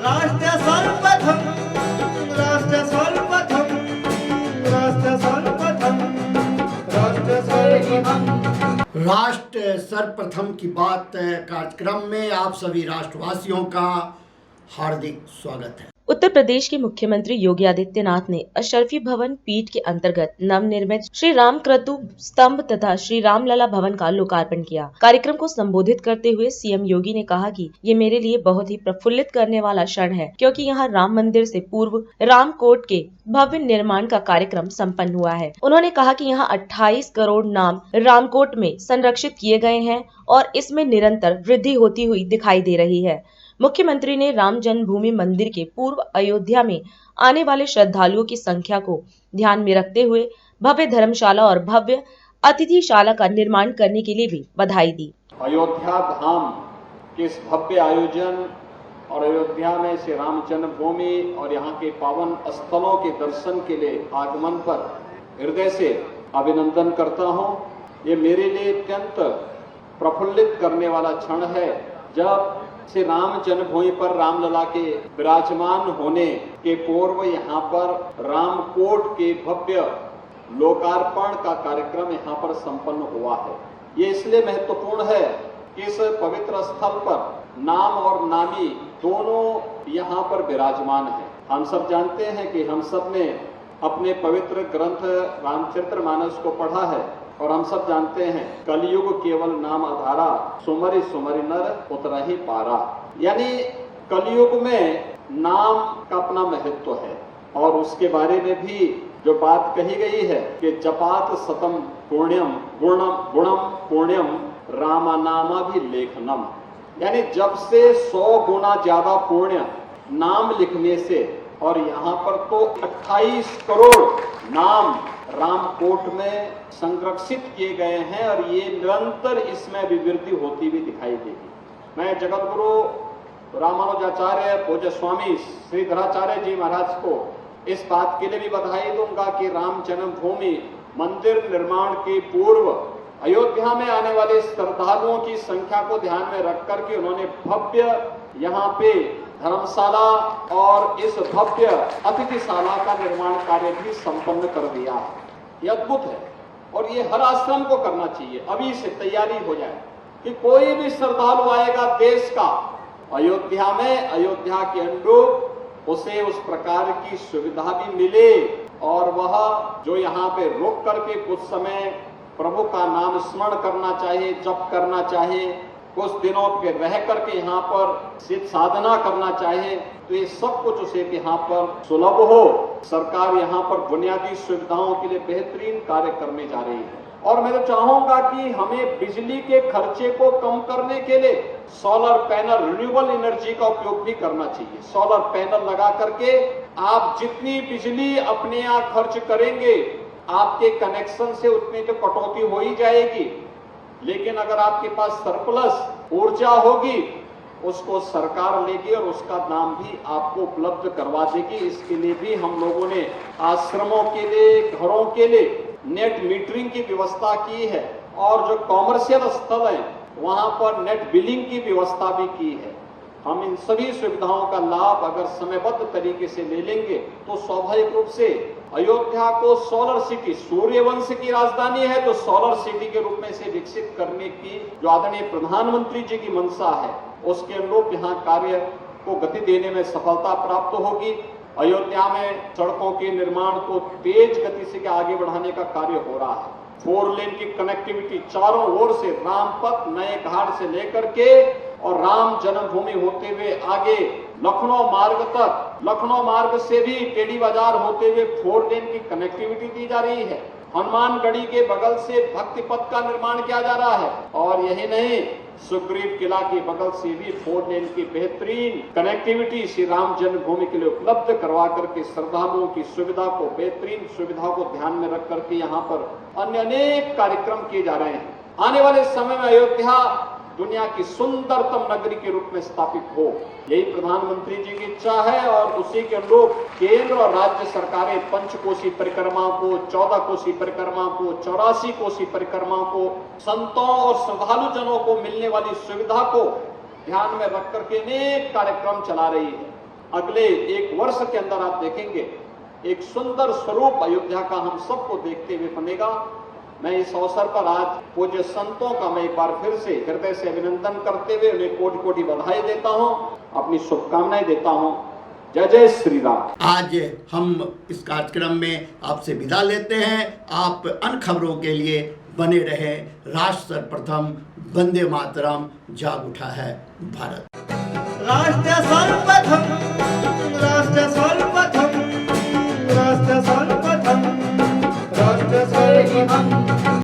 राष्ट्र सर्वप्रथम, राष्ट्र सर्वप्रथम, राष्ट्र सर्वप्रथम, राष्ट्र सर्वप्रथम। राष्ट्र सर्वप्रथम की बात कार्यक्रम में आप सभी राष्ट्रवासियों का हार्दिक स्वागत है। उत्तर प्रदेश के मुख्यमंत्री योगी आदित्यनाथ ने अशरफी भवन पीठ के अंतर्गत नवनिर्मित श्री राम क्रतु स्तंभ तथा श्री रामलला भवन का लोकार्पण किया। कार्यक्रम को संबोधित करते हुए सीएम योगी ने कहा कि ये मेरे लिए बहुत ही प्रफुल्लित करने वाला क्षण है, क्योंकि यहाँ राम मंदिर से पूर्व रामकोट के भव्य निर्माण का कार्यक्रम संपन्न हुआ है। उन्होंने कहा कि यहाँ 28 करोड़ नाम रामकोट में संरक्षित किए गए हैं और इसमें निरंतर वृद्धि होती हुई दिखाई दे रही है। मुख्यमंत्री ने राम जन्मभूमि मंदिर के पूर्व अयोध्या में आने वाले श्रद्धालुओं की संख्या को ध्यान में रखते हुए भव्य धर्मशाला और भव्य अतिथिशाला का निर्माण करने के लिए भी बधाई दी। अयोध्या धाम के इस भव्य आयोजन और अयोध्या में श्री राम जन्मभूमि और यहाँ के पावन स्थलों के दर्शन के लिए आगमन पर हृदय से अभिनंदन करता हूँ। ये मेरे लिए अत्यंत प्रफुल्लित करने वाला क्षण है जब श्री राम जन्मभूमि पर रामलला के विराजमान होने के पूर्व यहाँ पर रामकोट के भव्य लोकार्पण का कार्यक्रम यहाँ पर संपन्न हुआ है। ये इसलिए महत्वपूर्ण है कि इस पवित्र स्थल पर नाम और नामी दोनों यहाँ पर विराजमान है। हम सब जानते हैं कि हम सब ने अपने पवित्र ग्रंथ रामचरितमानस को पढ़ा है और हम सब जानते हैं कलयुग केवल नाम आधारा, सुमरि सुमरि नर उतरहि पारा। यानी कलयुग में नाम का अपना महत्व है और उसके बारे में भी जो बात कही गई है कि जपात सतम पुण्यम गुणम पुण्यम रामानामाभिलेखनम, यानी जब से 100 गुना ज्यादा पुण्य नाम लिखने से, और यहाँ पर तो 28 करोड़ नाम रामकोट में संरक्षित किए गए हैं और ये निरंतर इसमें अभिवृद्धि होती हुई दिखाई देगी। मैं जगत गुरु रामानुजाचार्य पूज्य स्वामी श्रीधराचार्य जी महाराज को इस बात के लिए भी बधाई दूंगा कि राम जन्मभूमि मंदिर निर्माण के पूर्व अयोध्या में आने वाले श्रद्धालुओं की संख्या को ध्यान में रख करके उन्होंने भव्य यहाँ पे धर्मशाला और इस भव्य अतिथिशाला का निर्माण कार्य भी संपन्न कर दिया है। ये अद्भुत है और ये हर आश्रम को करना चाहिए। अभी से तैयारी हो जाए कि कोई भी श्रद्धालु आएगा देश का अयोध्या में, अयोध्या के अनुरूप उसे उस प्रकार की सुविधा भी मिले और वह जो यहाँ पे रुक करके कुछ समय प्रभु का नाम स्मरण करना चाहिए, जप करना चाहिए, कुछ दिनों के रह करके यहाँ पर सिद्ध साधना करना चाहिए, तो ये सब कुछ उसे यहाँ पर सुलभ हो। सरकार यहाँ पर बुनियादी सुविधाओं के लिए बेहतरीन कार्य करने जा रही है और मैं तो चाहूंगा कि हमें बिजली के खर्चे को कम करने के लिए सोलर पैनल, रिन्यूएबल एनर्जी का उपयोग भी करना चाहिए। सोलर पैनल लगा करके आप जितनी बिजली अपने यहाँ खर्च करेंगे आपके कनेक्शन से उतनी तो कटौती हो ही जाएगी, लेकिन अगर आपके पास सरप्लस ऊर्जा होगी उसको सरकार लेगी और उसका दाम भी आपको उपलब्ध करवा देगी। इसके लिए भी हम लोगों ने आश्रमों के लिए, घरों के लिए नेट मीटरिंग की व्यवस्था की है और जो कॉमर्शियल स्थल है वहां पर नेट बिलिंग की व्यवस्था भी की है। हम इन सभी सुविधाओं का लाभ अगर समयबद्ध तरीके से ले लेंगे तो स्वाभाविक रूप से अयोध्या को सोलर सिटी, सूर्यवंश की राजधानी है तो सोलर सिटी के रूप में इसे विकसित करने की जो आदरणीय प्रधानमंत्री जी की मंशा है उसके अनुरूप यहाँ कार्य को गति देने में सफलता प्राप्त होगी। अयोध्या में सड़कों के निर्माण को तेज गति से आगे बढ़ाने का कार्य हो रहा है। 4 लेन की कनेक्टिविटी चारों ओर से रामपथ नए घाट से लेकर के और राम जन्मभूमि होते हुए आगे लखनऊ मार्ग तक, लखनऊ मार्ग से भी टेढ़ी बाजार होते हुए 4 लेन की कनेक्टिविटी दी जा रही है। हनुमानगढ़ी के बगल से भक्ति पथ का निर्माण किया जा रहा है और यही नहीं, सुग्रीव किला के बगल से भी 4 लेन की बेहतरीन कनेक्टिविटी श्री राम जन्मभूमि के लिए उपलब्ध करवा करके श्रद्धालुओं की सुविधा को, बेहतरीन सुविधा को ध्यान में रख करके यहाँ पर अन्य अनेक कार्यक्रम किए जा रहे हैं। आने वाले समय में अयोध्या दुनिया की सुंदरतम नगरी के रूप में स्थापित हो, यही प्रधानमंत्री जी की इच्छा है और उसी के अनुरूप केंद्र और राज्य सरकारें पंचकोशी परिक्रमा को, 14 कोशी परिक्रमा को, 84 कोशी परिक्रमा को, संतों और श्रद्धालु जनों को मिलने वाली सुविधा को ध्यान में रख करके अनेक कार्यक्रम चला रही है। अगले एक वर्ष के अंदर आप देखेंगे एक सुंदर स्वरूप अयोध्या का हम सबको देखते हुए बनेगा। मैं इस अवसर पर आज पूज्य संतों का मैं एक बार फिर से हृदय से अभिनंदन करते हुए उन्हें कोटि कोटि बधाई देता हूं, अपनी शुभकामनाएं देता हूं। जय जय श्री राम। आज हम इस कार्यक्रम में आपसे विदा लेते हैं। आप अन्य खबरों के लिए बने रहे। राष्ट्र सर्वप्रथम, वंदे मातरम, जाग उठा है भारत। राष्ट्र सर्वप्रथम